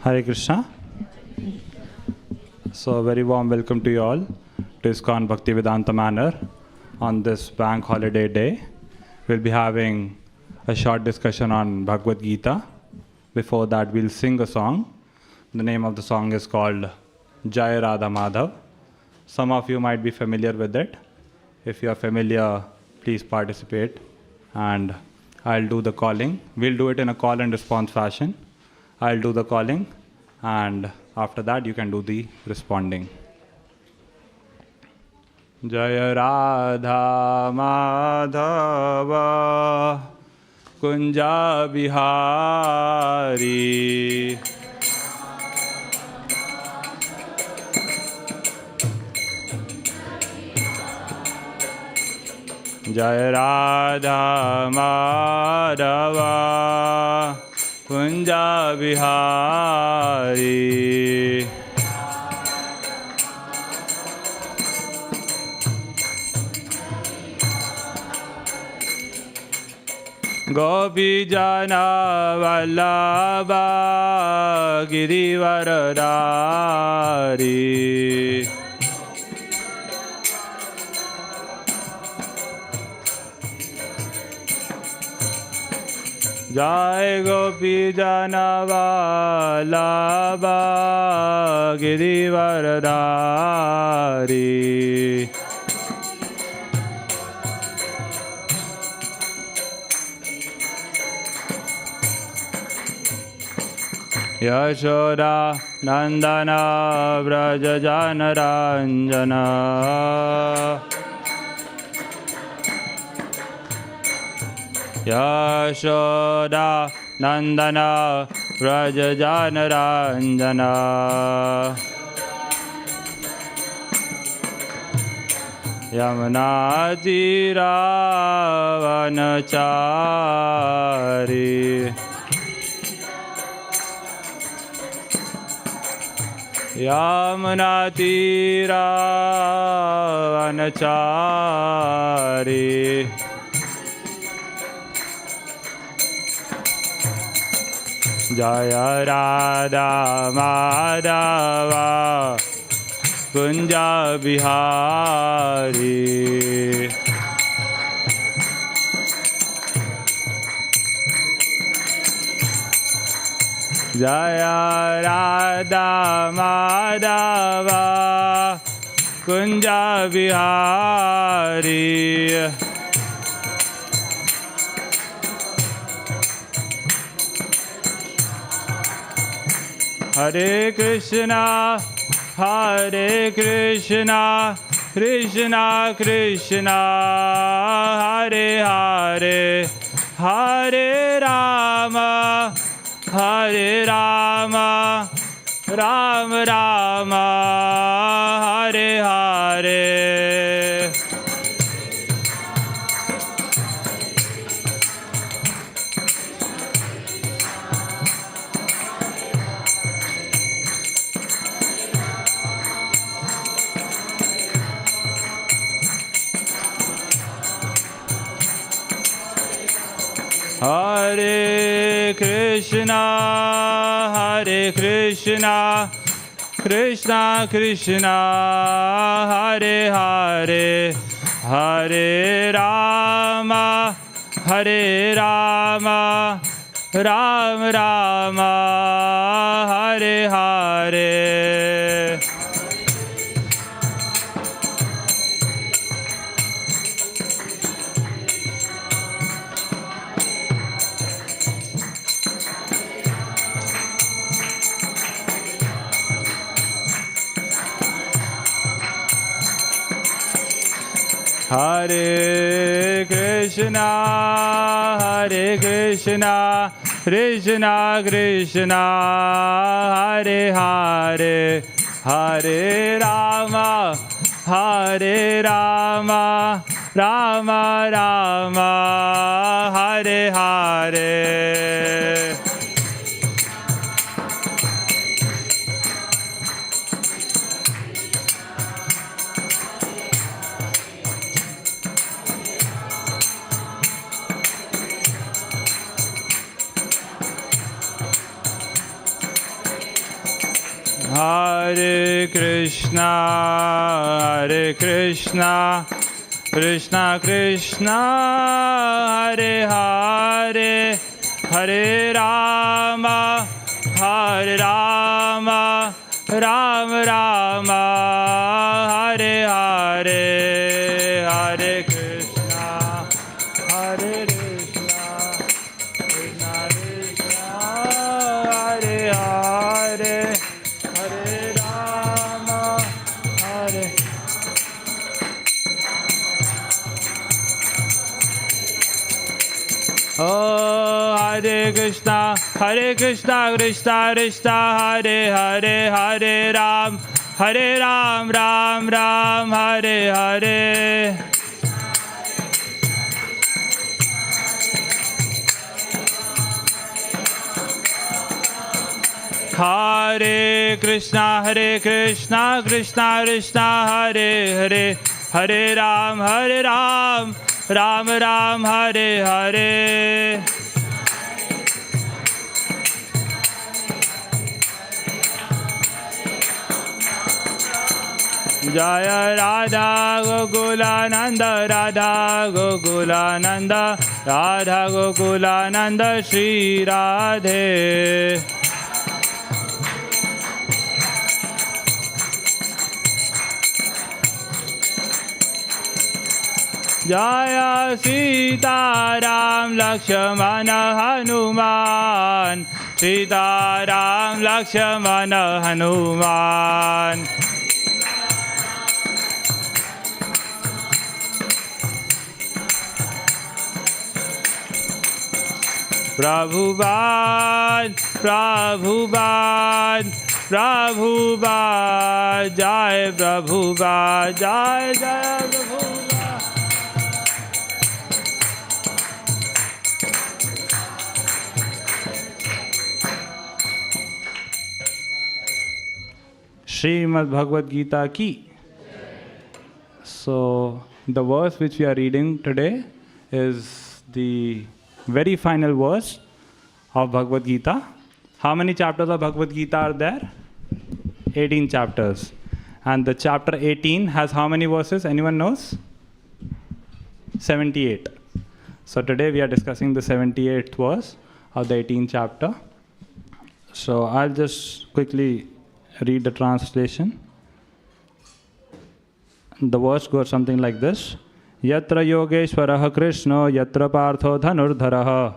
Hare Krishna. So a very warm welcome to you all to ISKCON Bhaktivedanta Manor on this bank holiday day. We'll be having a short discussion on Bhagavad Gita. Before that, we'll sing a song. The name of the song is called Jai Radha Madhav. Some of you might be familiar with it. If you are familiar, please participate and I'll do the calling. We'll do it in a call and response fashion. I'll do the calling and after that you can do the responding. Jaya Radha Madhava Kunja Bihari Jaya Radha Madhava Kunja Bihari Gopi Jana Vallabha Girivaradari Jai Gopi Jana Vallabha Girivaradari Yashoda Nandana Vraja Jana Ranjana Yashoda Nandana Vraja Jana Ranjana Yamuna Tira Vanachari Yamuna Tira Vanachari Jaya Radha Madhava Kunja Bihari Jaya Radha Madhava Kunja Bihari Hare Krishna, Hare Krishna, Krishna Krishna, Hare Hare, Hare Rama, Hare Rama, Rama Rama, Hare Hare. Hare Krishna, Hare Krishna, Krishna Krishna, Hare Hare, Hare Rama, Hare Rama, Rama Rama, Hare Hare. Hare Krishna, Hare Krishna, Krishna Krishna, Hare Hare, Hare Rama, Hare Rama, Rama Rama, Hare Hare. Hare Krishna, Krishna Krishna, Hare Hare, Hare Rama, Rama Rama, Hare Hare, Hare Krishna, Hare Krishna, Krishna Krishna, Hare Hare, Hare Rama, Hare. Oh, Hare Krishna, Krishna Krishna, Hare Hare, Hare Ram, Ram Ram, Hare Hare. Hare Krishna, Krishna Krishna, Hare Hare, Hare Ram, Ram Ram, Hare Hare. Jaya Radha Gokulananda, Radha Gokulananda, Radha Gokulananda, Shri Radhe. Jaya Sita Ram Lakshmana Hanuman, Sita Ram Lakshmana Hanuman. Prabhupada, Prabhupada, Prabhupada, Jai Prabhupada, Jai Jai Prabhupada. Srimad Bhagavad Gita ki. So, the verse which we are reading today is the very final verse of Bhagavad Gita. How many chapters of Bhagavad Gita are there? 18 chapters. And the chapter 18 has how many verses? Anyone knows? 78. So today we are discussing the 78th verse of the 18th chapter. So I'll just quickly read the translation. The verse goes something like this. Yatra Yogeshwaraha Krishna, Yatra Partho Dhanurdharaha,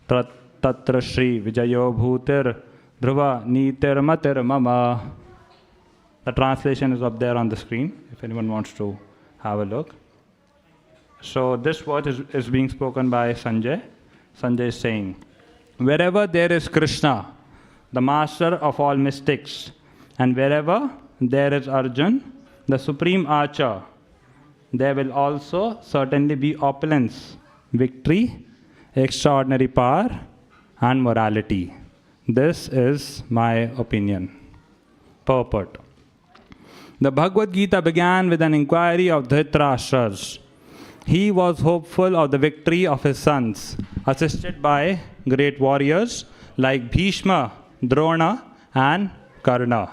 Tatra Shri Vijayo Bhutir, Dhruva Nitir Matir Mama. The translation is up there on the screen, if anyone wants to have a look. So this word is being spoken by Sanjay. Sanjay is saying, wherever there is Krishna, the master of all mystics, and wherever there is Arjun, the supreme archer, there will also certainly be opulence, victory, extraordinary power, and morality. This is my opinion. Purport. The Bhagavad Gita began with an inquiry of Dhritarashtra's. He was hopeful of the victory of his sons, assisted by great warriors like Bhishma, Drona, and Karna.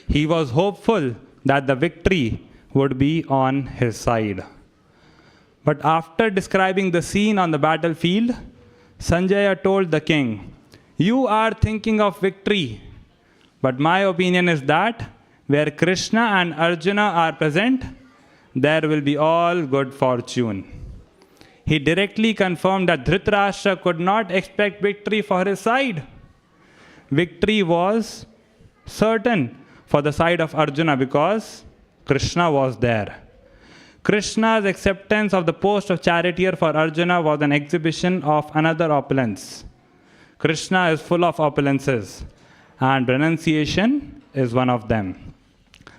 He was hopeful that the victory would be on his side. But after describing the scene on the battlefield, Sanjaya told the king, "You are thinking of victory, but my opinion is that where Krishna and Arjuna are present, there will be all good fortune." He directly confirmed that Dhritarashtra could not expect victory for his side. Victory was certain for the side of Arjuna because Krishna was there. Krishna's acceptance of the post of charioteer for Arjuna was an exhibition of another opulence. Krishna is full of opulences, and renunciation is one of them.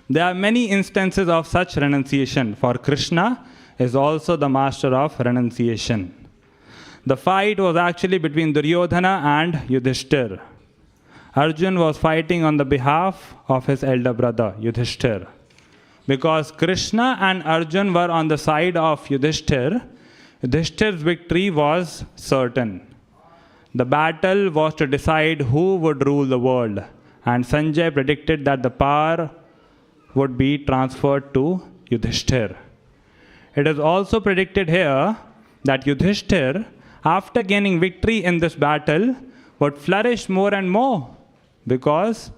There are many instances of such renunciation, for Krishna is also the master of renunciation. The fight was actually between Duryodhana and Yudhishthir. Arjun was fighting on the behalf of his elder brother, Yudhishthir. Because Krishna and Arjun were on the side of Yudhishthir, Yudhishthir's victory was certain. The battle was to decide who would rule the world, and Sanjay predicted that the power would be transferred to Yudhishthir. It is also predicted here that Yudhishthir, after gaining victory in this battle, would flourish more and more, because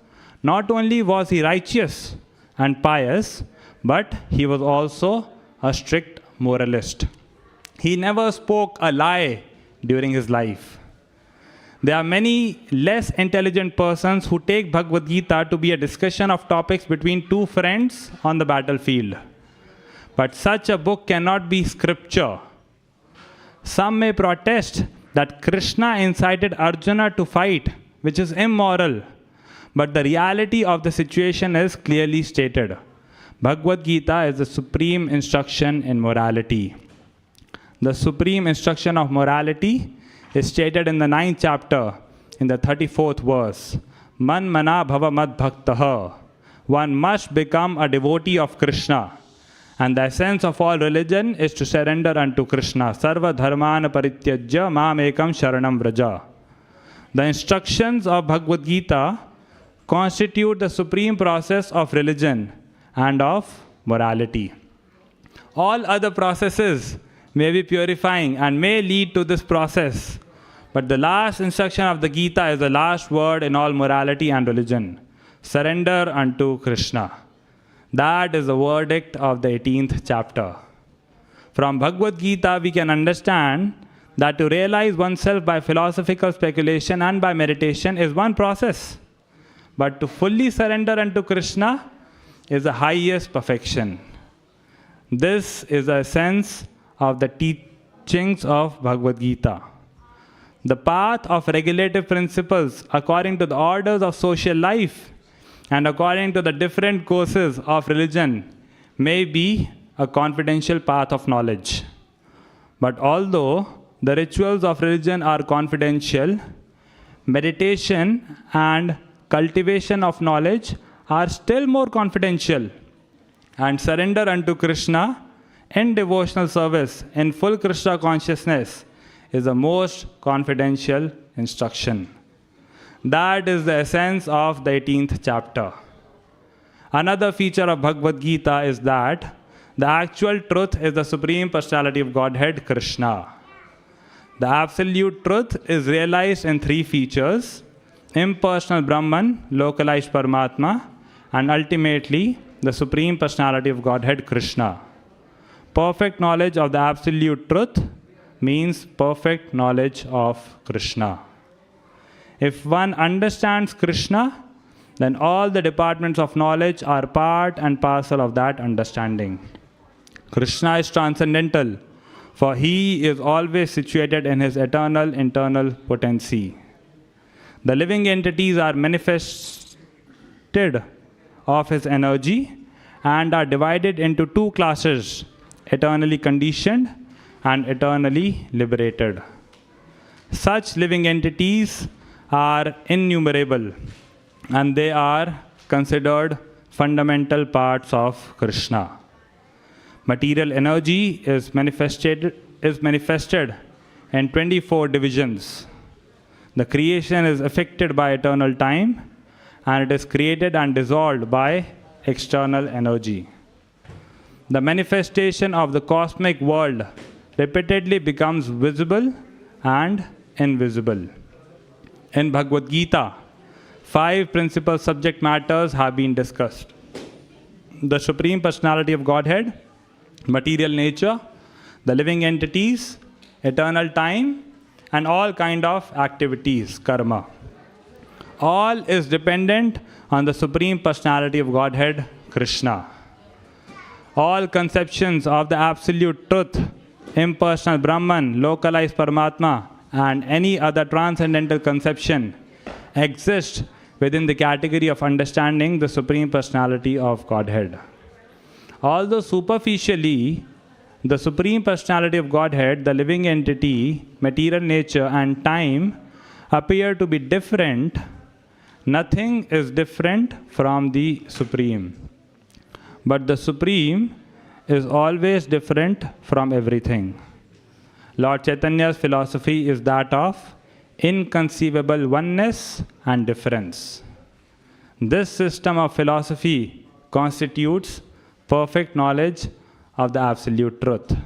not only was he righteous and pious, but he was also a strict moralist. He never spoke a lie during his life. There are many less intelligent persons who take Bhagavad Gita to be a discussion of topics between two friends on the battlefield. But such a book cannot be scripture. Some may protest that Krishna incited Arjuna to fight, which is immoral. But the reality of the situation is clearly stated. Bhagavad Gita is the supreme instruction in morality. The supreme instruction of morality is stated in the 9th chapter, in the 34th verse. Man mana bhava mad bhaktaha. One must become a devotee of Krishna. And the essence of all religion is to surrender unto Krishna. Sarva dharmana parityajya mam ekam sharanam vraja. The instructions of Bhagavad Gita constitute the supreme process of religion and of morality. All other processes may be purifying and may lead to this process, but the last instruction of the Gita is the last word in all morality and religion. Surrender unto Krishna. That is the verdict of the 18th chapter. From Bhagavad Gita, we can understand that to realize oneself by philosophical speculation and by meditation is one process. But to fully surrender unto Krishna is the highest perfection. This is the essence of the teachings of Bhagavad Gita. The path of regulative principles according to the orders of social life and according to the different courses of religion may be a confidential path of knowledge. But although the rituals of religion are confidential, meditation and cultivation of knowledge are still more confidential, and surrender unto Krishna in devotional service in full Krishna consciousness is the most confidential instruction. That is the essence of the 18th chapter. Another feature of Bhagavad Gita is that the actual truth is the Supreme Personality of Godhead, Krishna. The absolute truth is realized in three features: impersonal Brahman, localized Paramatma, and ultimately the Supreme Personality of Godhead, Krishna. Perfect knowledge of the absolute truth means perfect knowledge of Krishna. If one understands Krishna, then all the departments of knowledge are part and parcel of that understanding. Krishna is transcendental, for he is always situated in his eternal internal potency. The living entities are manifested of his energy and are divided into two classes: eternally conditioned and eternally liberated. Such living entities are innumerable, and they are considered fundamental parts of Krishna. Material energy is manifested in 24 divisions. The creation is affected by eternal time, and it is created and dissolved by external energy. The manifestation of the cosmic world repeatedly becomes visible and invisible. In Bhagavad Gita, 5 principal subject matters have been discussed: the Supreme Personality of Godhead, material nature, the living entities, eternal time, and all kind of activities, karma. All is dependent on the Supreme Personality of Godhead, Krishna. All conceptions of the absolute truth, impersonal Brahman, localized Paramatma, and any other transcendental conception exist within the category of understanding the Supreme Personality of Godhead. Although superficially, the Supreme Personality of Godhead, the living entity, material nature, and time appear to be different, nothing is different from the Supreme. But the Supreme is always different from everything. Lord Chaitanya's philosophy is that of inconceivable oneness and difference. This system of philosophy constitutes perfect knowledge of the absolute truth.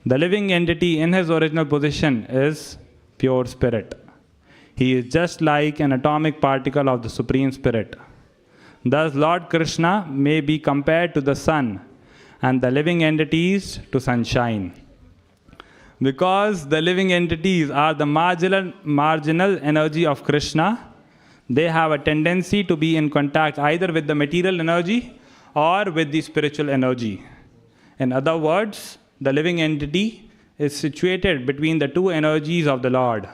The living entity in his original position is pure spirit. He is just like an atomic particle of the Supreme Spirit. Thus, Lord Krishna may be compared to the sun and the living entities to sunshine. Because the living entities are the marginal energy of Krishna, they have a tendency to be in contact either with the material energy or with the spiritual energy. In other words, the living entity is situated between the two energies of the Lord.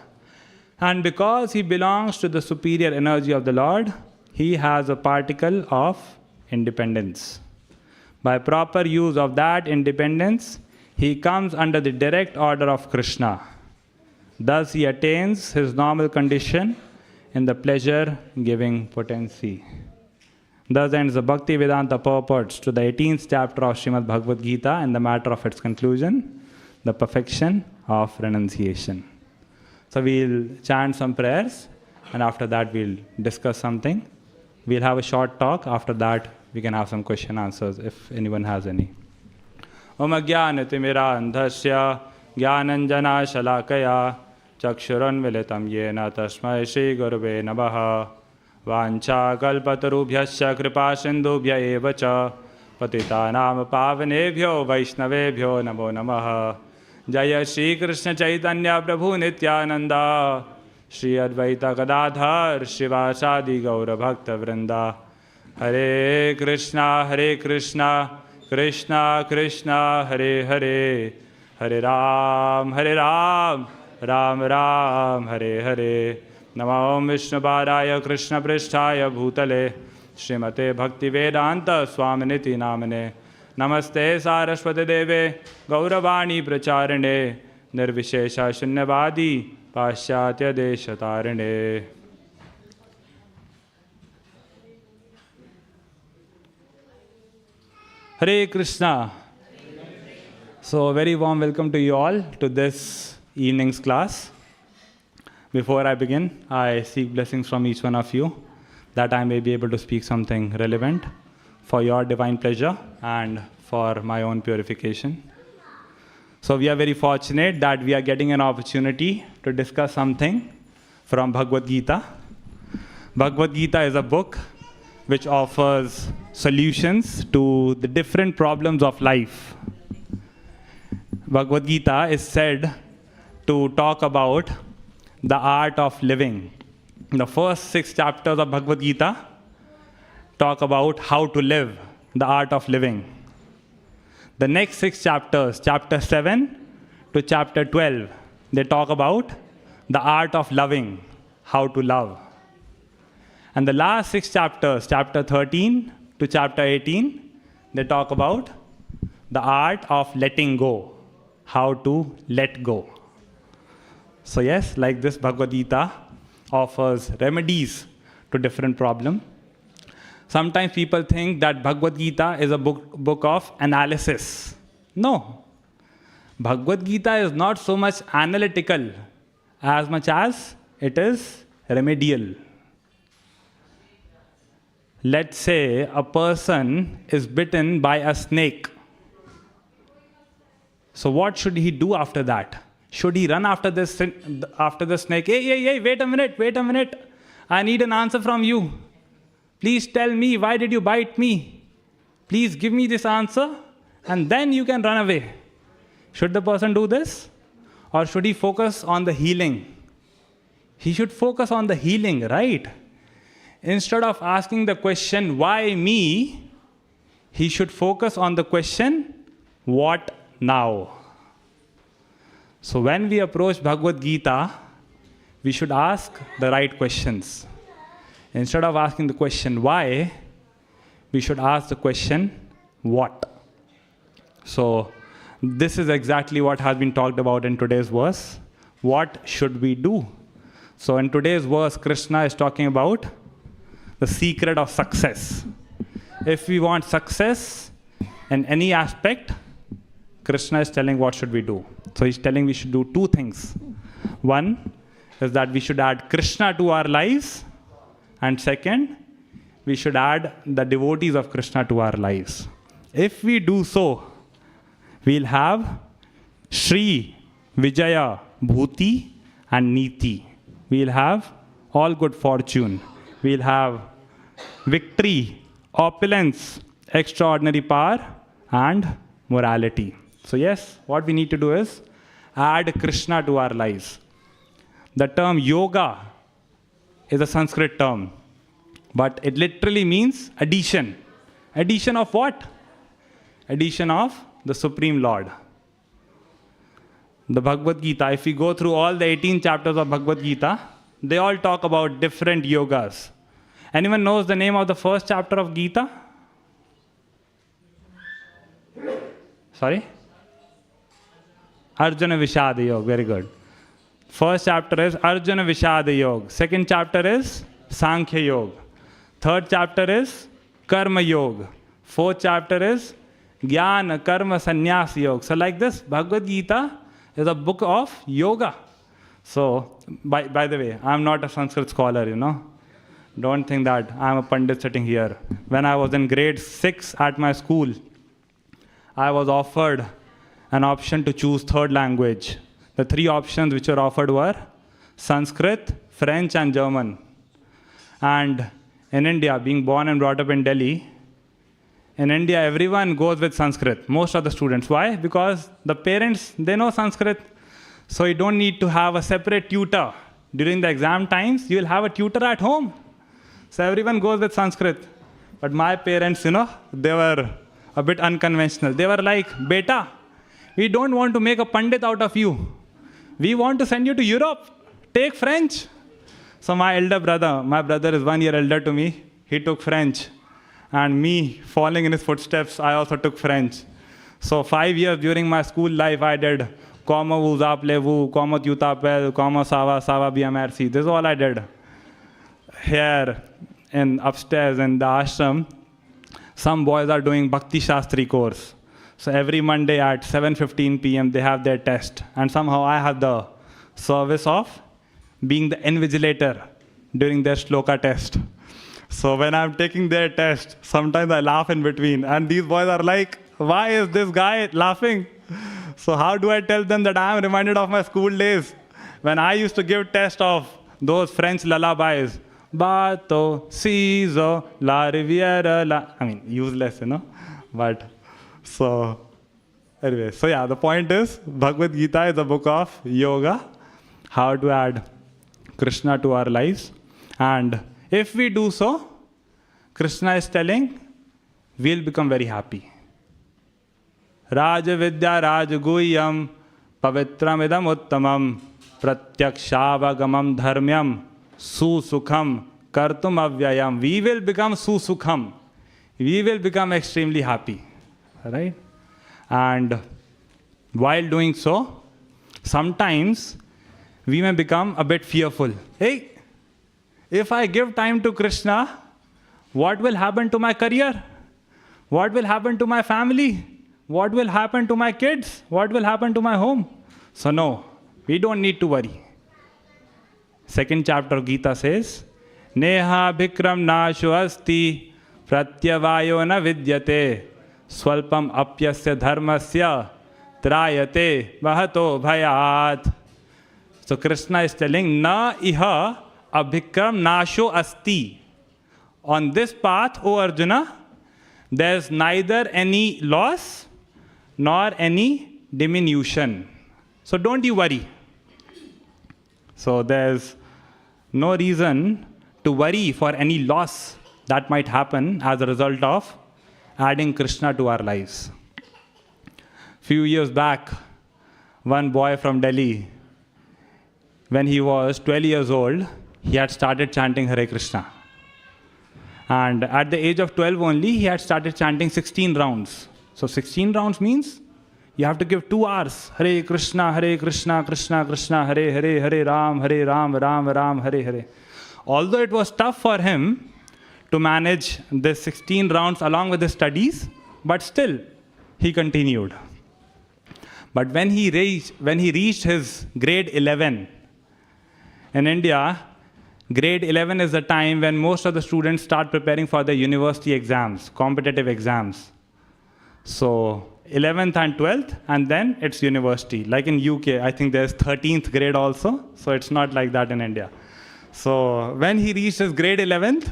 And because he belongs to the superior energy of the Lord, he has a particle of independence. By proper use of that independence, he comes under the direct order of Krishna. Thus he attains his normal condition in the pleasure-giving potency. Thus ends the Bhaktivedanta purports to the 18th chapter of Srimad Bhagavad Gita and the matter of its conclusion, the perfection of renunciation. So we'll chant some prayers, and after that we'll discuss something. We'll have a short talk. After that, we can have some question answers if anyone has any. Om Ajnanatimirandhasya Jnananjana Shalakaya Chakshuranmilitam Yena Tasmai Shri Gurave Namaha Vancha Kalpatarubhyasya Kripa Sindhubhya Eva Cha Patitanam Pavanebhyo Vaishnavebhyo Namo Namaha Jaya Shri Krishna Chaitanya Prabhu Nityananda Shri Advaita Gadadhar Shivasadi Gaura Bhakta Vrinda Hare Krishna Krishna Krishna Hare Hare Hare Ram Ram Ram Hare Hare Namo Vishnu Padaya Krishna Pristhaya Bhutale Srimate Bhaktivedanta Swaminiti Namane Namaste Saraswati Deve Gauravani Pracharane Nirvishesha Shunyavadi Paschatya Deshatarane. Hare Krishna. So, a very warm welcome to you all to this evening's class. Before I begin, I seek blessings from each one of you that I may be able to speak something relevant for your divine pleasure and for my own purification. So we are very fortunate that we are getting an opportunity to discuss something from Bhagavad Gita. Bhagavad Gita is a book which offers solutions to the different problems of life. Bhagavad Gita is said to talk about the art of living. The first 6 chapters of Bhagavad Gita talk about how to live, the art of living. The next 6 chapters, chapter 7 to chapter 12, they talk about the art of loving, how to love. And the last 6 chapters, chapter 13 to chapter 18, they talk about the art of letting go, how to let go. So yes, like this, Bhagavad Gita offers remedies to different problems. Sometimes people think that Bhagavad Gita is a book of analysis. No. Bhagavad Gita is not so much analytical as much as it is remedial. Let's say a person is bitten by a snake. So what should he do after that? Should he run after the snake? Hey, wait a minute. I need an answer from you. Please tell me, why did you bite me? Please give me this answer, and then you can run away. Should the person do this? Or should he focus on the healing? He should focus on the healing, right? Instead of asking the question, why me? He should focus on the question, what now? So when we approach Bhagavad Gita, we should ask the right questions. Instead of asking the question, why, we should ask the question, what? So this is exactly what has been talked about in today's verse. What should we do? So in today's verse, Krishna is talking about the secret of success. If we want success in any aspect, Krishna is telling what should we do. So he's telling we should do 2 things. One is that we should add Krishna to our lives. And second, we should add the devotees of Krishna to our lives. If we do so, we'll have Shri, Vijaya, Bhuti, and Niti. We'll have all good fortune. We'll have victory, opulence, extraordinary power, and morality. So yes, what we need to do is add Krishna to our lives. The term yoga is a Sanskrit term, but it literally means addition. Addition of what? Addition of the Supreme Lord. The Bhagavad Gita, if we go through all the 18 chapters of Bhagavad Gita, they all talk about different yogas. Anyone knows the name of the first chapter of Gita? Sorry? Arjuna Vishada Yoga, very good. First chapter is Arjuna Vishada Yoga. Second chapter is Sankhya Yoga. Third chapter is Karma Yoga. Fourth chapter is Jnana Karma Sannyas Yoga. So like this, Bhagavad Gita is a book of yoga. So, by the way, I'm not a Sanskrit scholar, Don't think that I'm a Pandit sitting here. When I was in grade 6 at my school, I was offered an option to choose third language. The three options which were offered were Sanskrit, French, and German. And in India, being born and brought up in Delhi, in India, everyone goes with Sanskrit, most of the students. Why? Because the parents, they know Sanskrit. So you don't need to have a separate tutor. During the exam times, you will have a tutor at home. So everyone goes with Sanskrit. But my parents, they were a bit unconventional. They were like, Beta, we don't want to make a Pandit out of you. We want to send you to Europe. Take French. So my brother is 1 year elder to me. He took French. And me, following in his footsteps, I also took French. So 5 years during my school life, I did Comment vous appelez-vous, comment tu t'appelles, comment ça va bien, merci. This is all I did. Here, upstairs in the ashram, some boys are doing Bhakti Shastri course. So every Monday at 7:15 p.m. they have their test. And somehow I have the service of being the invigilator during their shloka test. So when I'm taking their test, sometimes I laugh in between. And these boys are like, why is this guy laughing? So how do I tell them that I am reminded of my school days when I used to give test of those French lullabies? Bateau, Ciso, La Riviera, useless, But, so, anyway. So yeah, the point is, Bhagavad Gita is a book of yoga, how to add Krishna to our lives. And if we do so, Krishna is telling, we'll become very happy. Raja Vidya Rajaguhyam Pavitram Idam Uttamam Pratyakshaavagamam Dharmyam Susukham Kartum Avyayam. We will become Susukham. We will become extremely happy. Right? And while doing so, sometimes we may become a bit fearful. Hey, if I give time to Krishna, what will happen to my career? What will happen to my family? What will happen to my kids? What will happen to my home? So no, we don't need to worry. Second chapter of Gita says, Neha bhikram nashu asti pratyavayo na vidyate swalpam apyasya dharmasya trayate vahato bhayat. So Krishna is telling, na iha abhikram nashu asti. On this path, O Arjuna, there's neither any loss nor any diminution. So don't you worry. So there's no reason to worry for any loss that might happen as a result of adding Krishna to our lives. Few years back, one boy from Delhi, when he was 12 years old, he had started chanting Hare Krishna. And at the age of 12 only, he had started chanting 16 rounds. So 16 rounds means you have to give 2 hours. Hare Krishna, Krishna Krishna, Hare Hare, Hare Ram, Ram Ram, Hare Hare. Although it was tough for him to manage the 16 rounds along with his studies, but still he continued. But when he reached his grade 11, in India, Grade 11 is the time when most of the students start preparing for their university exams, competitive exams. So 11th and 12th, and then it's university. Like in UK, I think there's 13th grade also, so it's not like that in India. So when he reached his grade 11th,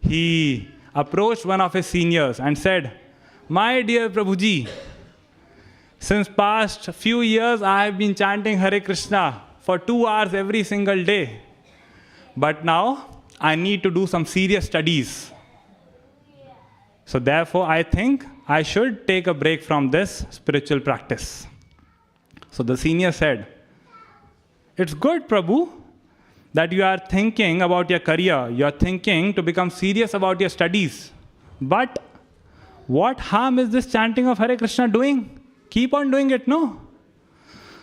he approached one of his seniors and said, "My dear Prabhuji, since past few years I have been chanting Hare Krishna for 2 hours every single day. But now I need to do some serious studies. So therefore I think I should take a break from this spiritual practice." So the senior said, "It's good, Prabhu, that you are thinking about your career. You are thinking to become serious about your studies. But what harm is this chanting of Hare Krishna doing? Keep on doing it, no?"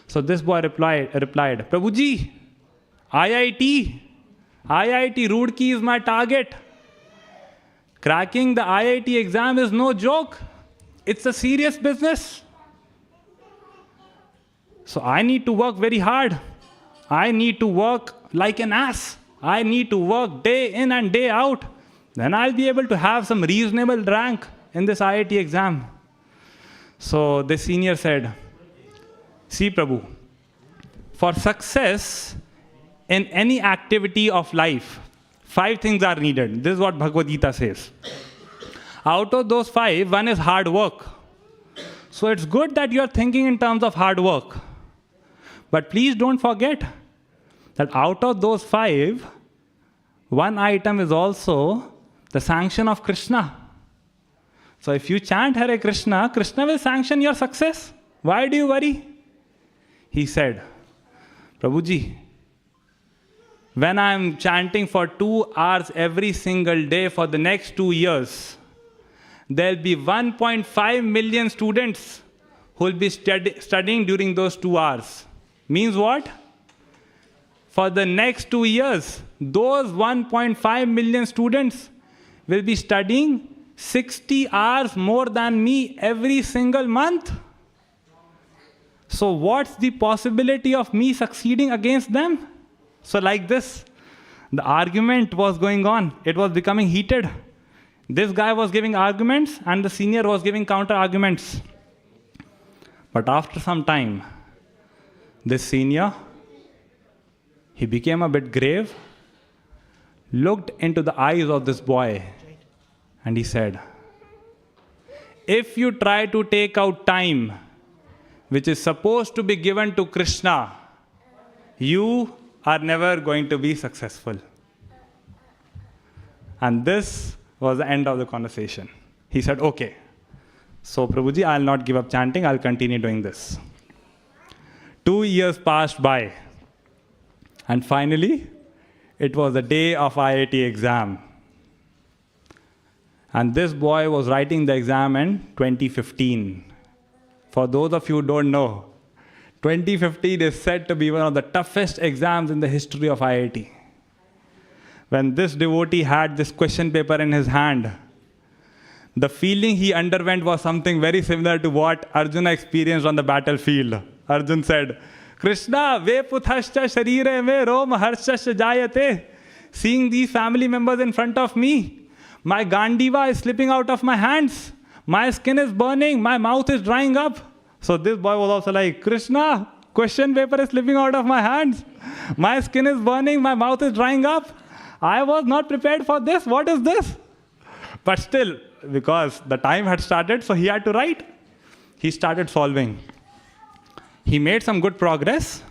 So this boy replied, "Prabhuji, IIT Roorkee is my target. Cracking the IIT exam is no joke. It's a serious business. So I need to work very hard. I need to work like an ass. I need to work day in and day out. Then I'll be able to have some reasonable rank in this IIT exam." So the senior said, "See, Prabhu, for success in any activity of life, 5 things are needed." This is what Bhagavad Gita says. Out of those 5, one is hard work. So it's good that you are thinking in terms of hard work. But please don't forget that out of those 5, one item is also the sanction of Krishna. So if you chant Hare Krishna, Krishna will sanction your success. Why do you worry?" He said, "Prabhuji, when I am chanting for 2 hours every single day for the next 2 years, there will be 1.5 million students who will be studying during those 2 hours. Means what? For the next 2 years, those 1.5 million students will be studying 60 hours more than me every single month. So what's the possibility of me succeeding against them?" So like this, the argument was going on. It was becoming heated. This guy was giving arguments and the senior was giving counter arguments. But after some time, this senior, he became a bit grave, looked into the eyes of this boy, and he said, "If you try to take out time which is supposed to be given to Krishna, you are never going to be successful." And this was the end of the conversation. He said, "Okay, so Prabhuji, I'll not give up chanting, I'll continue doing this." 2 years passed by, and finally, it was the day of IIT exam. And this boy was writing the exam in 2015. For those of you who don't know, 2015 is said to be one of the toughest exams in the history of IIT. When this devotee had this question paper in his hand, the feeling he underwent was something very similar to what Arjuna experienced on the battlefield. Arjuna said, "Krishna, veputhascha sharire me rom harshascha jayate." Seeing these family members in front of me, my Gandiva is slipping out of my hands. My skin is burning. My mouth is drying up. So this boy was also like, "Krishna, question paper is slipping out of my hands. My skin is burning. My mouth is drying up. I was not prepared for this. What is this?" But still, because the time had started, so he had to write. He started solving. He made some good progress,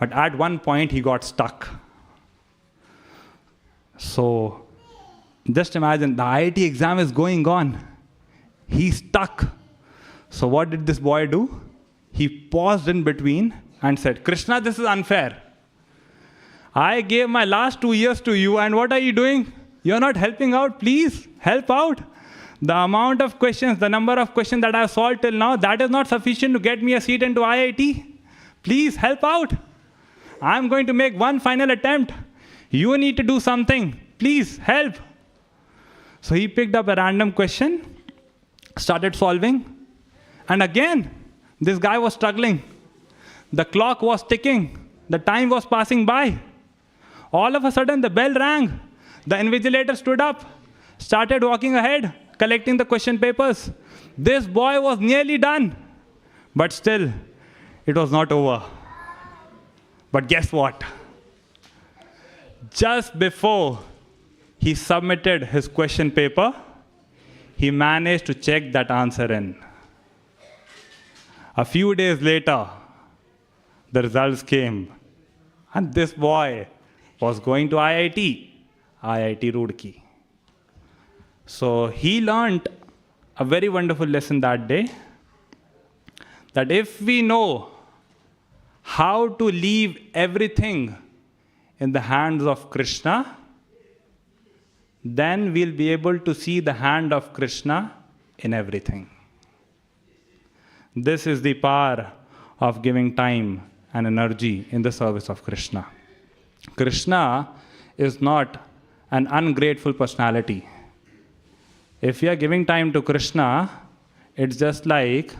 but at one point he got stuck. So just imagine, the IIT exam is going on. He's stuck. So what did this boy do? He paused in between and said, "Krishna, this is unfair. I gave my last 2 years to you, and what are you doing? You're not helping out. Please, help out. The amount of questions, the number of questions that I've solved till now, that is not sufficient to get me a seat into IIT. Please, help out. I'm going to make one final attempt. You need to do something. Please, help." So he picked up a random question, started solving, and again, this guy was struggling. The clock was ticking. The time was passing by. All of a sudden, the bell rang. The invigilator stood up, started walking ahead, collecting the question papers. This boy was nearly done. But still, it was not over. But guess what? Just before he submitted his question paper, he managed to check that answer in. A few days later, the results came. And this boy was going to IIT Roorkee. So he learned a very wonderful lesson that day, that if we know how to leave everything in the hands of Krishna, then we'll be able to see the hand of Krishna in everything. This is the power of giving time and energy in the service of Krishna. Krishna is not an ungrateful personality. If we are giving time to Krishna, it's just like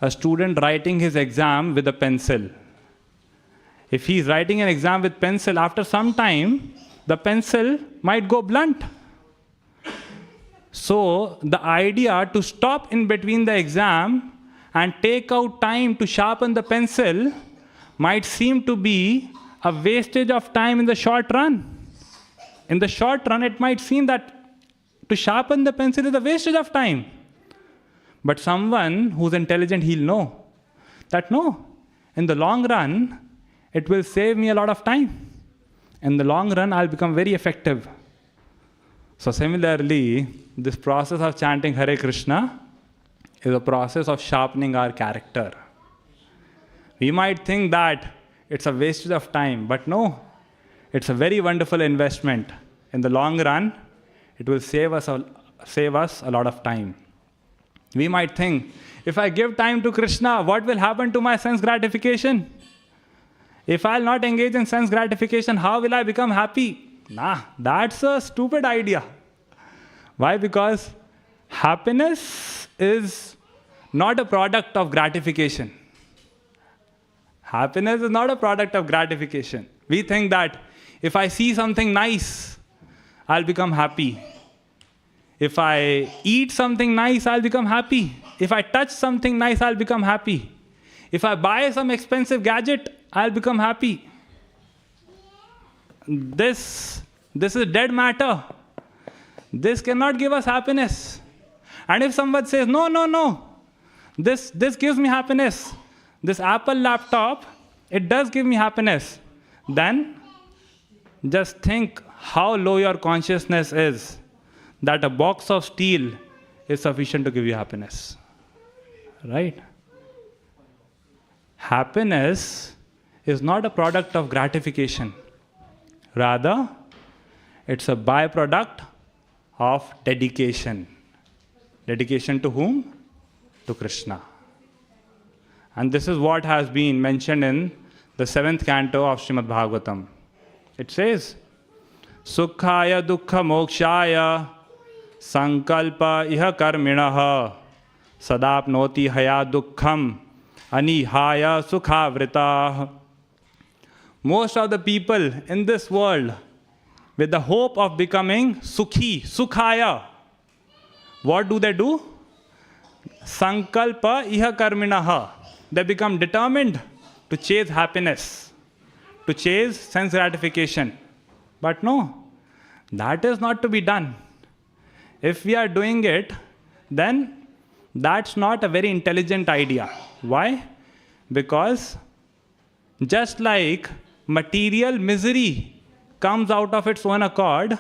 a student writing his exam with a pencil. If he's writing an exam with pencil, after some time, the pencil might go blunt. So the idea to stop in between the exam and take out time to sharpen the pencil might seem to be a wastage of time in the short run. In the short run, it might seem that to sharpen the pencil is a wastage of time. But someone who's intelligent, he'll know that no, in the long run, it will save me a lot of time. In the long run, I'll become very effective. So similarly, this process of chanting Hare Krishna is a process of sharpening our character. We might think that it's a wastage of time, but no, it's a very wonderful investment. In the long run, it will save us a lot of time. We might think, if I give time to Krishna, what will happen to my sense gratification? If I'll not engage in sense gratification, how will I become happy? Nah, that's a stupid idea. Why? Because happiness is not a product of gratification. Happiness is not a product of gratification. We think that if I see something nice, I'll become happy. If I eat something nice, I'll become happy. If I touch something nice, I'll become happy. If I buy some expensive gadget, I'll become happy. This is dead matter. This cannot give us happiness. And if someone says, no, this gives me happiness, this Apple laptop, it does give me happiness, then just think how low your consciousness is, that a box of steel is sufficient to give you happiness. Right? Happiness is not a product of gratification. Rather, it's a byproduct of dedication. Dedication to whom? To Krishna. And this is what has been mentioned in the 7th canto of Srimad Bhagavatam. It says, Sukhaya dukkha mokshaya sankalpa iha karminaha sadapnoti haya dukkham anihaya sukhavrita. Most of the people in this world, with the hope of becoming sukhi, sukhaya, what do? Sankalpa iha karminaha. They become determined to chase happiness, to chase sense gratification. But no, that is not to be done. If we are doing it, then that's not a very intelligent idea. Why? Because just like material misery comes out of its own accord,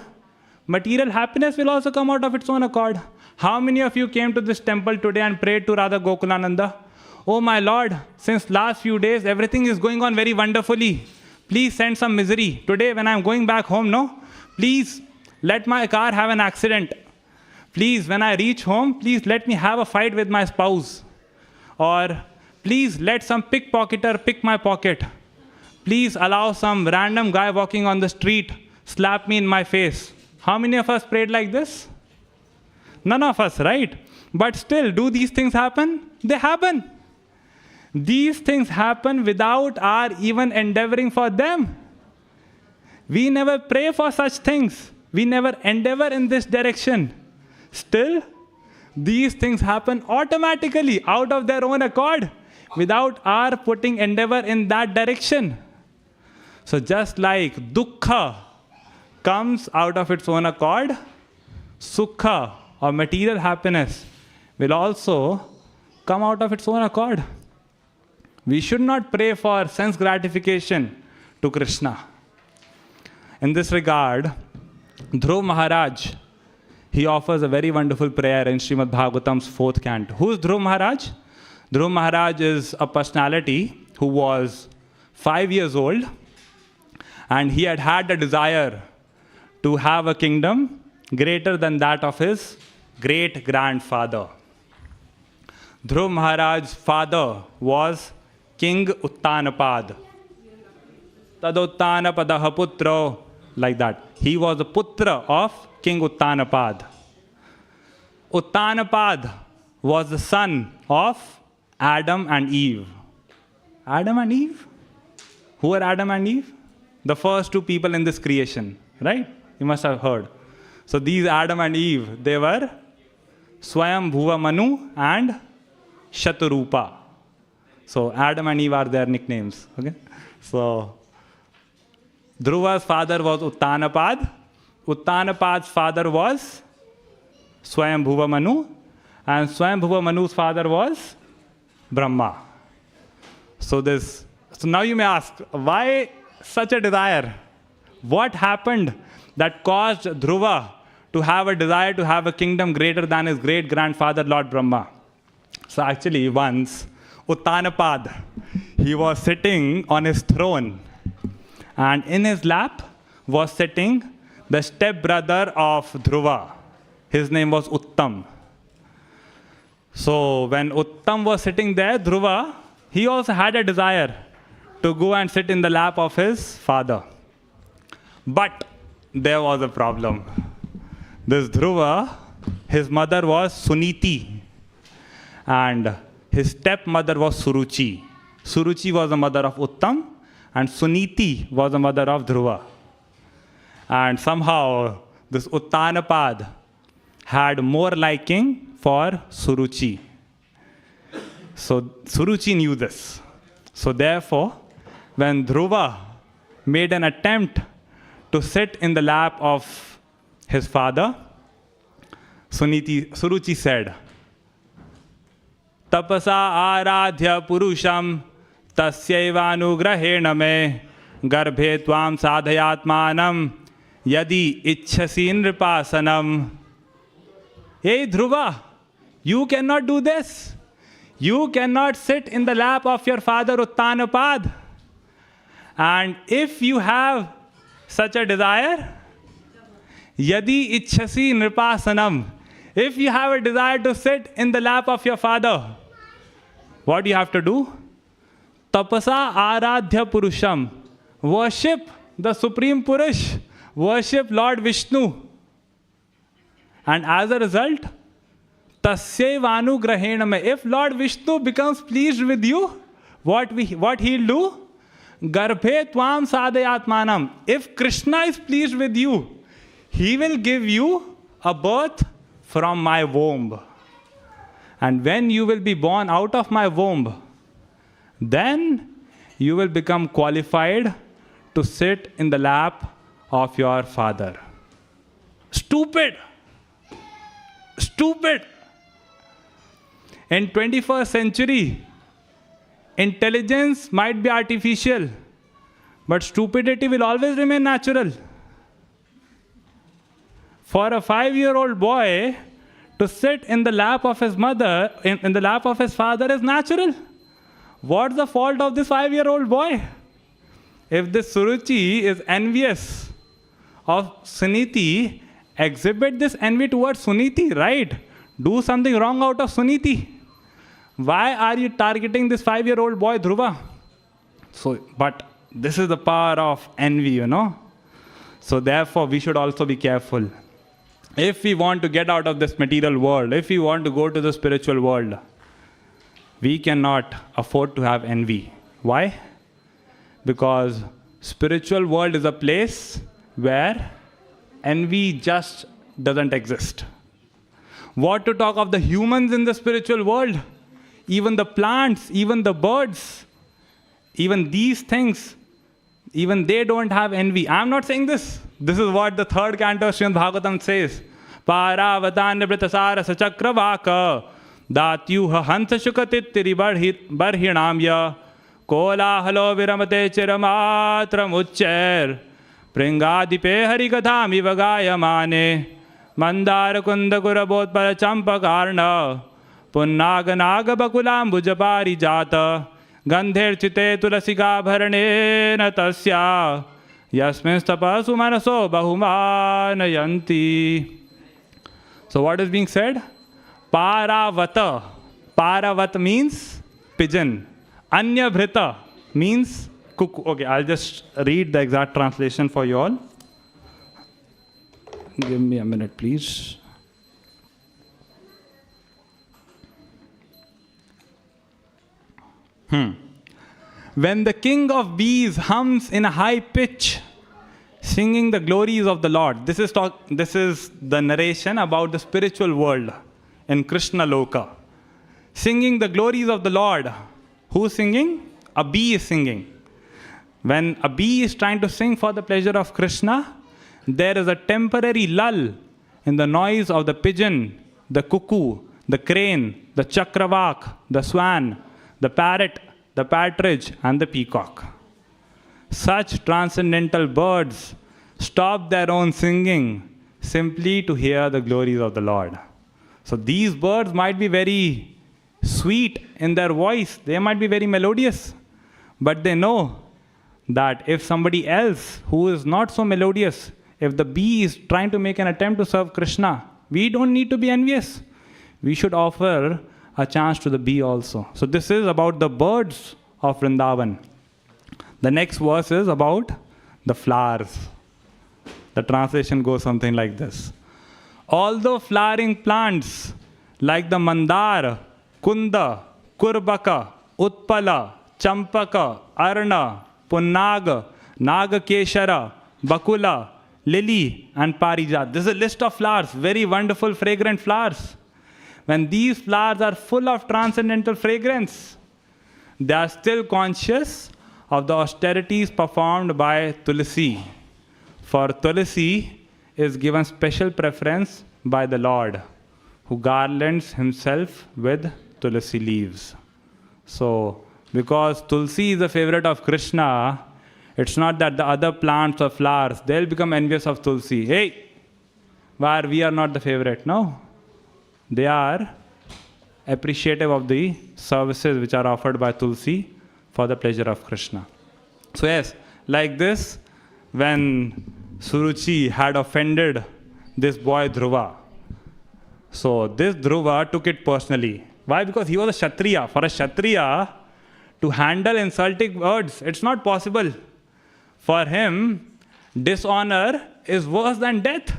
material happiness will also come out of its own accord. How many of you came to this temple today and prayed to Radha Gokulananda? Oh my Lord, since last few days, everything is going on very wonderfully. Please send some misery. Today when I'm going back home, please let my car have an accident. Please, when I reach home, please let me have a fight with my spouse. Or please let some pickpocketer pick my pocket. Please allow some random guy walking on the street slap me in my face. How many of us prayed like this? None of us, right? But still, do these things happen? They happen. These things happen without our even endeavoring for them. We never pray for such things. We never endeavor in this direction. Still, these things happen automatically out of their own accord without our putting endeavor in that direction. So just like dukkha comes out of its own accord, sukha or material happiness will also come out of its own accord. We should not pray for sense gratification to Krishna. In this regard, Dhruv Maharaj, he offers a very wonderful prayer in Srimad Bhagavatam's 4th canto. Who is Dhruv Maharaj? Dhruv Maharaj is a personality who was 5 years old, and he had had the desire to have a kingdom greater than that of his great-grandfather. Dhruv Maharaj's father was King Uttanapad. Taduttanapadah putra, like that. He was the putra of King Uttanapad. Uttanapad was the son of Adam and Eve. Adam and Eve? Who are Adam and Eve? The first two people in this creation, right? You must have heard. So these Adam and Eve, they were Swayam Bhuva Manu and Shaturupa. So Adam and Eve are their nicknames. Okay? So Dhruva's father was Uttanapad. Uttanapad's father was Swayam Bhuva Manu. And Swayam Bhuva Manu's father was Brahma. So now you may ask, why such a desire? What happened that caused Dhruva to have a desire to have a kingdom greater than his great-grandfather, Lord Brahma? So actually once, Uttanapad, he was sitting on his throne, and in his lap was sitting the stepbrother of Dhruva. His name was Uttam. So when Uttam was sitting there, Dhruva, he also had a desire to go and sit in the lap of his father. But there was a problem. This Dhruva, his mother was Suniti, and his stepmother was Suruchi. Suruchi was the mother of Uttam, and Suniti was the mother of Dhruva. And somehow this Uttanapad had more liking for Suruchi. So Suruchi knew this. So therefore, when Dhruva made an attempt to sit in the lap of his father, Suruchi said, Tapasa aradhya purusham tasyaivanugrahena me garbhe tvam sadhayatmanam yadi ichhasi nripasanam. Hey Dhruva, you cannot do this. You cannot sit in the lap of your father Uttanapad. And if you have such a desire, yadi ichhasi nripasanam, if you have a desire to sit in the lap of your father, what do you have to do? Tapasa aradhya purusham. Worship the Supreme Purush. Worship Lord Vishnu. And as a result, tasyaiva grahena me. If Lord Vishnu becomes pleased with you, what he'll do? Garbhe tvam sadhayatmanam. If Krishna is pleased with you, he will give you a birth from my womb. And when you will be born out of my womb, then you will become qualified to sit in the lap of your father. Stupid! Stupid! In 21st century, intelligence might be artificial, but stupidity will always remain natural. For a 5-year-old boy to sit in the lap of his mother, in the lap of his father is natural. What's the fault of this 5-year-old boy? If this Suruchi is envious of Suniti, exhibit this envy towards Suniti, right? Do something wrong out of Suniti. Why are you targeting this 5-year-old boy, Dhruva? But this is the power of envy, you know. So therefore, we should also be careful. If we want to get out of this material world, if we want to go to the spiritual world, we cannot afford to have envy. Why? Because spiritual world is a place where envy just doesn't exist. What to talk of the humans in the spiritual world? Even the plants, even the birds, even these things, even they don't have envy. I'm not saying this. This is what the third canto of Srimad Bhagavatam says. Paravatanyavritasara sachakravaka datyuha hansa shukatittiri barhinamya kolahalo viramate chiramatram uchcher pringadipe harikathami vagayamane mandara kunda kurabodpara champakarna punnaganaga bakulambuja jata gandherchite tulasika bharane tasya yasmin tapasu manaso bahumanayanti. So what is being said? Paravata. Paravat means pigeon. Anyabhrita means cuckoo. Okay, I'll just read the exact translation for you all. Give me a minute, please. When the king of bees hums in a high pitch, singing the glories of the Lord. This is the narration about the spiritual world in Krishna Loka. Singing the glories of the Lord. Who's singing? A bee is singing. When a bee is trying to sing for the pleasure of Krishna, there is a temporary lull in the noise of the pigeon, the cuckoo, the crane, the chakravak, the swan, the parrot, the partridge, and the peacock. Such transcendental birds stop their own singing simply to hear the glories of the Lord. So these birds might be very sweet in their voice, they might be very melodious, but they know that if somebody else who is not so melodious, if the bee is trying to make an attempt to serve Krishna, we don't need to be envious. We should offer a chance to the bee also. So this is about the birds of Vrindavan. The next verse is about the flowers. The translation goes something like this. Although flowering plants like the mandar, kunda, kurbaka, utpala, champaka, arna, punnaga, nagakeshara, bakula, lily, and parijat. This is a list of flowers, very wonderful, fragrant flowers. When these flowers are full of transcendental fragrance, they are still conscious of the austerities performed by Tulsi. For Tulsi is given special preference by the Lord, who garlands himself with Tulsi leaves. So, because Tulsi is the favorite of Krishna, it's not that the other plants or flowers, they'll become envious of Tulsi. Hey, why we are not the favorite? No. They are appreciative of the services which are offered by Tulsi for the pleasure of Krishna. So yes, like this, when Suruchi had offended this boy Dhruva, so this Dhruva took it personally. Why? Because he was a Kshatriya. For a Kshatriya to handle insulting words, it's not possible. For him, dishonor is worse than death.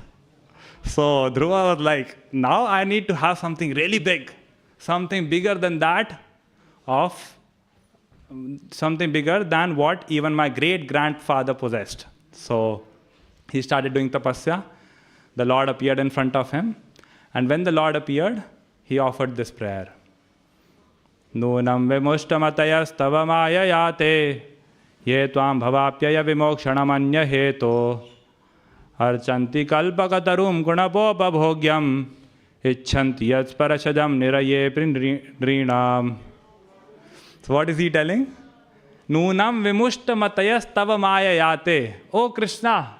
So Dhruva was like, now I need to have something really big, something bigger than that of something bigger than what even my great-grandfather possessed. So he started doing tapasya. The Lord appeared in front of him. And when the Lord appeared, he offered this prayer. Nunam vimushtamatayas tava mayayate ye tvam bhavapyaya vimokshanamanya heto archanti kalpakatarum gunapopa bhogyam icchanti yatsparashajam niraye prindrinam. So what is he telling? Nunam vimushtamatayas tava mayayate. Oh Krishna,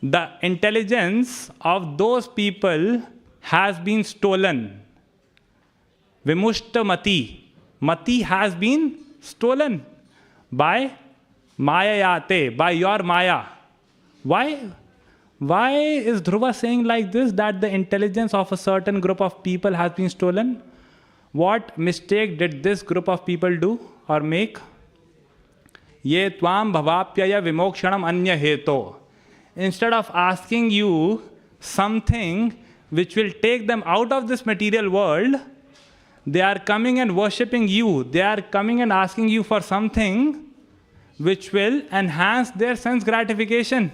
the intelligence of those people has been stolen. Vimushtamati. Mati has been stolen by mayayate, by your maya. Why? Why is Dhruva saying like this, that the intelligence of a certain group of people has been stolen? What mistake did this group of people do or make? Ye tvam bhavapyaya vimokshanam anya heto. Instead of asking you something which will take them out of this material world, they are coming and worshipping you. They are coming and asking you for something which will enhance their sense gratification.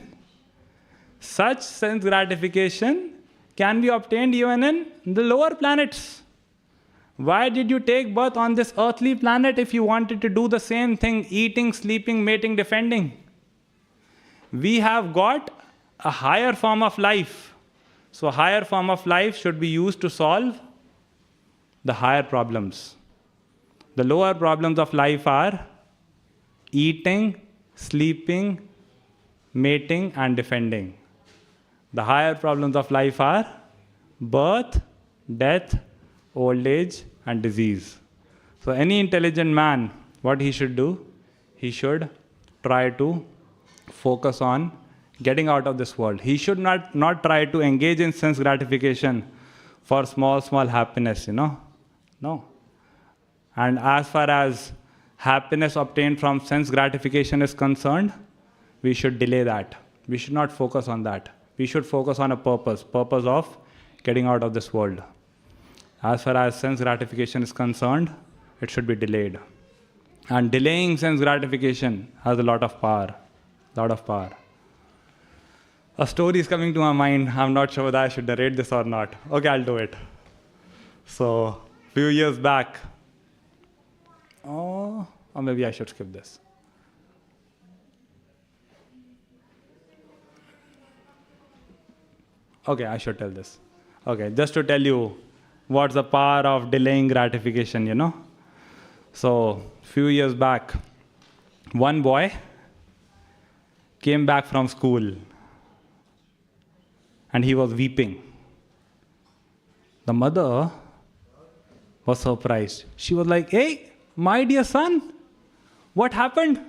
Such sense gratification can be obtained even in the lower planets. Why did you take birth on this earthly planet if you wanted to do the same thing, eating, sleeping, mating, defending? We have got a higher form of life. So a higher form of life should be used to solve the higher problems. The lower problems of life are eating, sleeping, mating, and defending. The higher problems of life are birth, death, old age, and disease. So any intelligent man, what he should do? He should try to focus on getting out of this world. He should not try to engage in sense gratification for small happiness, No. And as far as happiness obtained from sense gratification is concerned, we should delay that. We should not focus on that. We should focus on a purpose of getting out of this world. As far as sense gratification is concerned, it should be delayed. And delaying sense gratification has a lot of power. A story is coming to my mind. I'm not sure whether I should narrate this or not. Okay, I'll do it. So, few years back, or maybe I should skip this. Okay, I should tell this. Okay, just to tell you what's the power of delaying gratification, So, few years back, one boy came back from school and he was weeping. The mother was surprised. She was like, "Hey, my dear son, what happened?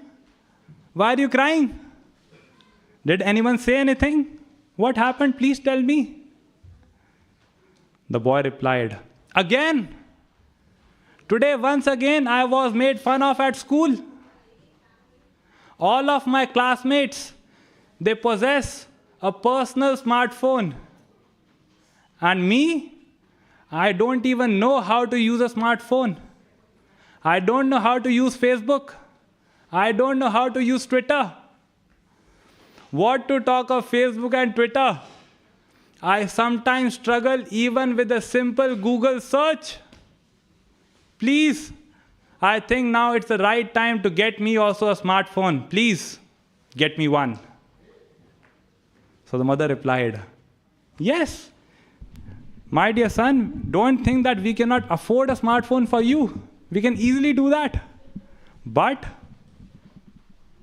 Why are you crying? Did anyone say anything? What happened? Please tell me." The boy replied, "Again, today once again I was made fun of at school. All of my classmates, they possess a personal smartphone. And me, I don't even know how to use a smartphone. I don't know how to use Facebook. I don't know how to use Twitter. What to talk of Facebook and Twitter? I sometimes struggle even with a simple Google search. Please, I think now it's the right time to get me also a smartphone. Please, get me one." So the mother replied, "Yes, my dear son, don't think that we cannot afford a smartphone for you. We can easily do that. But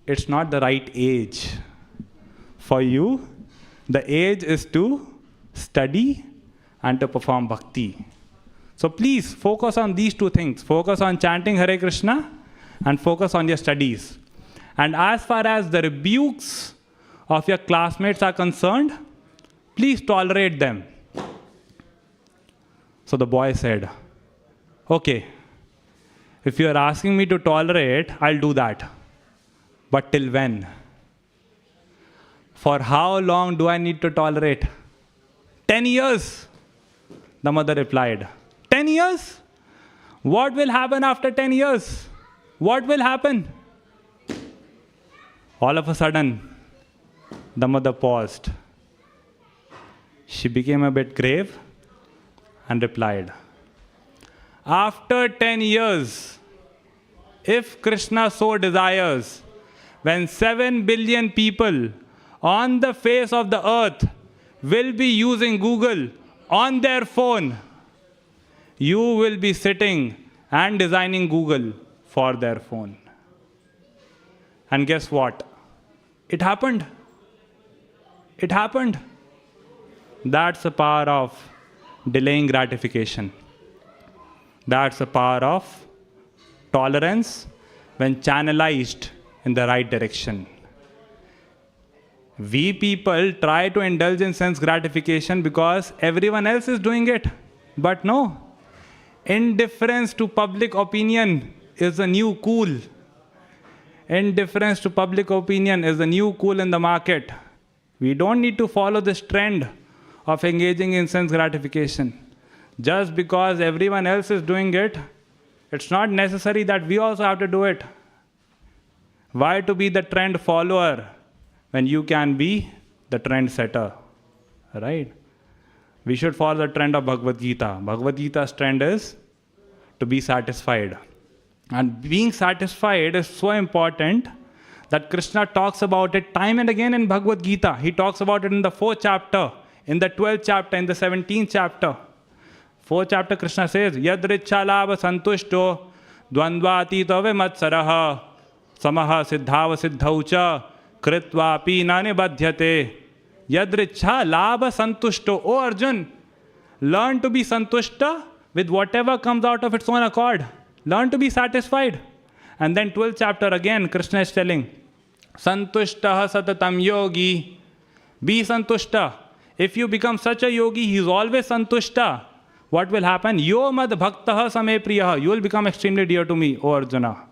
it's not the right age. For you, the age is to study and to perform bhakti. So please focus on these two things. Focus on chanting Hare Krishna and focus on your studies. And as far as the rebukes of your classmates are concerned, please tolerate them." So the boy said, "Okay, if you are asking me to tolerate, I'll do that. But till when? For how long do I need to tolerate? 10 years. The mother replied. 10 years? What will happen after 10 years? What will happen? All of a sudden, the mother paused. She became a bit grave and replied, "After 10 years, if Krishna so desires, when 7 billion people on the face of the earth will be using Google on their phone, you will be sitting and designing Google for their phone." And guess what? It happened. It happened. That's the power of delaying gratification. That's the power of tolerance when channelized in the right direction. We people try to indulge in sense gratification because everyone else is doing it. But no, indifference to public opinion is the new cool. Indifference to public opinion is the new cool in the market. We don't need to follow this trend of engaging in sense gratification. Just because everyone else is doing it, it's not necessary that we also have to do it. Why to be the trend follower when you can be the trend setter? Right? We should follow the trend of Bhagavad Gita. Bhagavad Gita's trend is to be satisfied. And being satisfied is so important that Krishna talks about it time and again in Bhagavad Gita. He talks about it in the 4th chapter, in the 12th chapter, in the 17th chapter. 4th chapter, Krishna says, Yadricha labha santushto dvandvatito vimatsaraha samaha siddhava siddhaucha kritvapi nanibadhyate. Yadricha labha santushto. Oh Arjun, learn to be santushta with whatever comes out of its own accord. Learn to be satisfied. And then 12th chapter again, Krishna is telling, Santushtaha satatam yogi. Be santushta. If you become such a yogi, he is always santushta. What will happen? Yo mad bhaktaha same priyaha. You will become extremely dear to me, O Arjuna.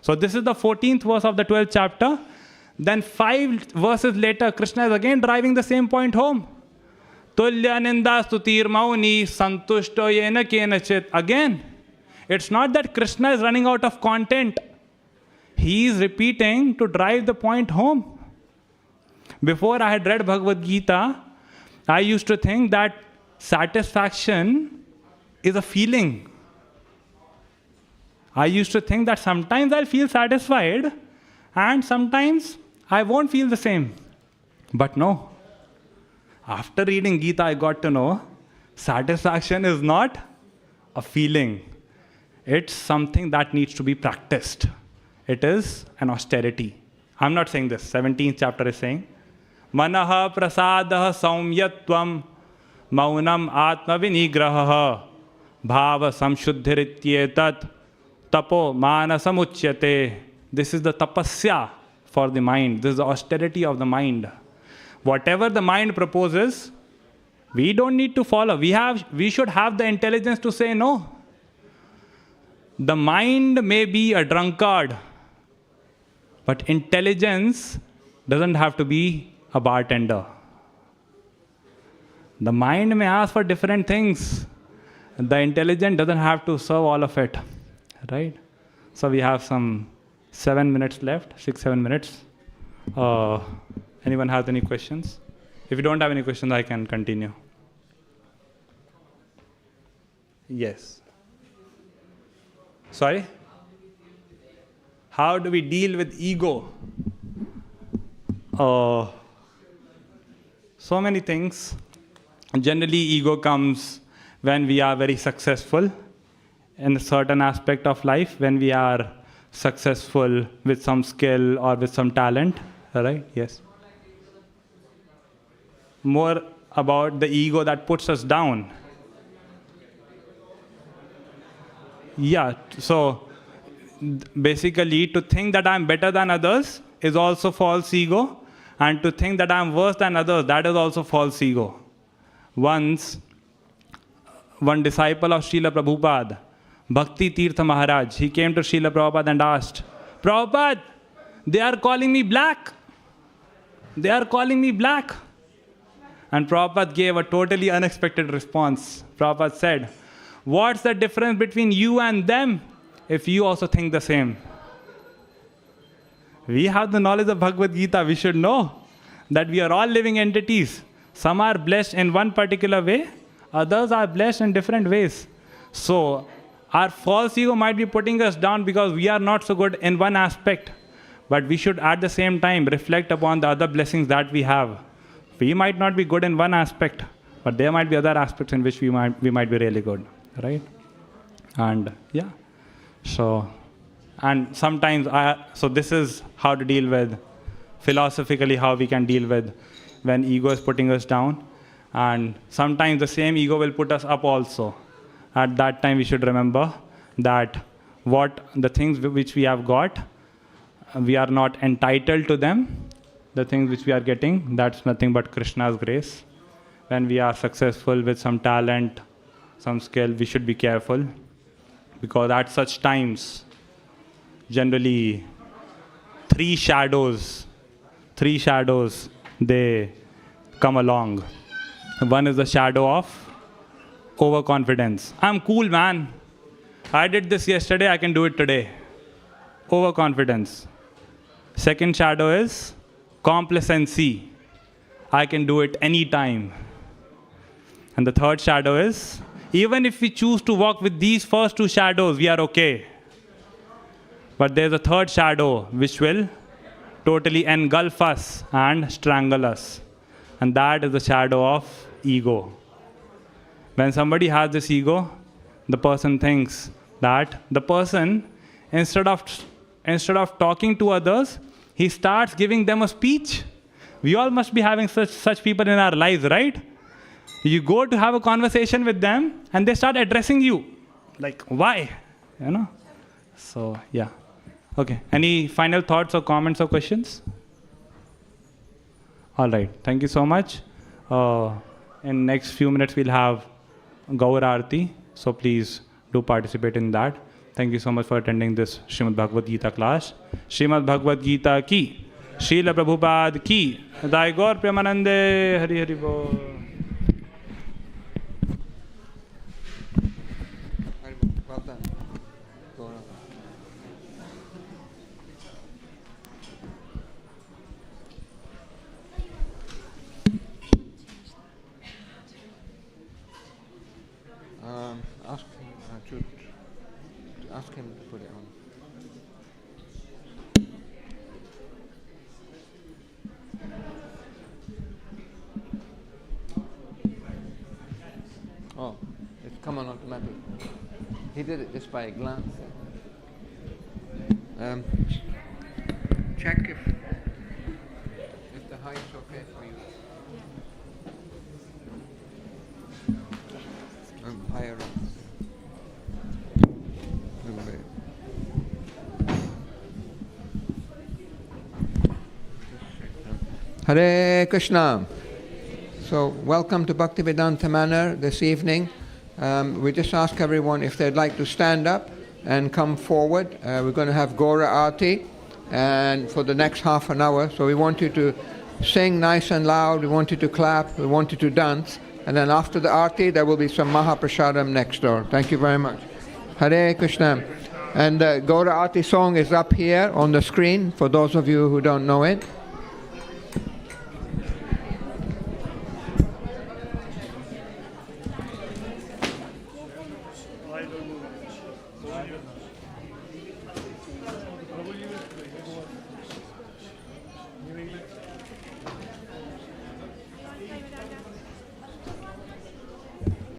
So this is the 14th verse of the 12th chapter. Then 5 verses later, Krishna is again driving the same point home. Tulya ninda stutir mauni santushto yena kenachit. Again, it's not that Krishna is running out of content. He is repeating to drive the point home. Before I had read Bhagavad Gita, I used to think that satisfaction is a feeling. I used to think that sometimes I'll feel satisfied and sometimes I won't feel the same. But no. After reading Gita, I got to know satisfaction is not a feeling. It's something that needs to be practiced. It is an austerity. I'm not saying this. 17th chapter is saying, Manaha prasadaha saumyatvam maunam atma vinigraha bhava samshuddhirityetat tapo manasamuchyate. This is the tapasya for the mind. This is the austerity of the mind. Whatever the mind proposes, we don't need to follow. We should have the intelligence to say no. The mind may be a drunkard, but intelligence doesn't have to be a bartender. The mind may ask for different things. The intelligence doesn't have to serve all of it. Right? So we have some 7 minutes left, 6-7 minutes. Anyone has any questions? If you don't have any questions, I can continue. Yes. Sorry? How do we deal with ego? So many things. Generally, ego comes when we are very successful in a certain aspect of life, when we are successful with some skill or with some talent. Right? Yes. More about the ego that puts us down. Yeah, so basically to think that I'm better than others is also false ego, and to think that I'm worse than others, that is also false ego. Once, one disciple of Srila Prabhupada, Bhakti Tirtha Maharaj, he came to Srila Prabhupada and asked, Prabhupada, they are calling me black. They are calling me black. And Prabhupada gave a totally unexpected response. Prabhupada said, what's the difference between you and them if you also think the same? We have the knowledge of Bhagavad Gita. We should know that we are all living entities. Some are blessed in one particular way, others are blessed in different ways. So our false ego might be putting us down because we are not so good in one aspect. But we should at the same time reflect upon the other blessings that we have. We might not be good in one aspect, but there might be other aspects in which we might be really good. Right? And yeah, so sometimes so this is how to deal with, philosophically how we can deal with when ego is putting us down. And sometimes the same ego will put us up also. At that time we should remember that the things which we have got, we are not entitled to them. The things which we are getting, that's nothing but Krishna's grace. When we are successful with some talent, some skill, we should be careful, because at such times, generally, three shadows, they come along. One is the shadow of overconfidence. I'm cool, man. I did this yesterday, I can do it today. Overconfidence. Second shadow is complacency. I can do it anytime. And the third shadow is, even if we choose to walk with these first two shadows, we are okay. But there's a third shadow which will totally engulf us and strangle us. And that is the shadow of ego. When somebody has this ego, the person thinks that the person, instead of talking to others, he starts giving them a speech. We all must be having such people in our lives, right? You go to have a conversation with them and they start addressing you. Like, why? You know? So, yeah. Okay. Any final thoughts or comments or questions? All right. Thank you so much. In next few minutes, we'll have Gaur Aarti. So please do participate in that. Thank you so much for attending this Srimad Bhagavad Gita class. Srimad Bhagavad Gita ki, Srila Prabhupada ki, Dai Gaur Premanande, Hari Hari Bol. Well done. Ask him to put it on. Oh, it's come on automatic. He did it just by a glance. Check if the height's okay for you. Higher up. A little bit. Hare Krishna. So, welcome to Bhaktivedanta Manor this evening. We just ask everyone if they'd like to stand up and come forward. We're going to have Gaura Aarti and for the next half an hour. So we want you to sing nice and loud, we want you to clap, we want you to dance. And then after the Aarti, there will be some Mahaprasadam next door. Thank you very much. Hare Krishna. And the Gaura Aarti song is up here on the screen for those of you who don't know it.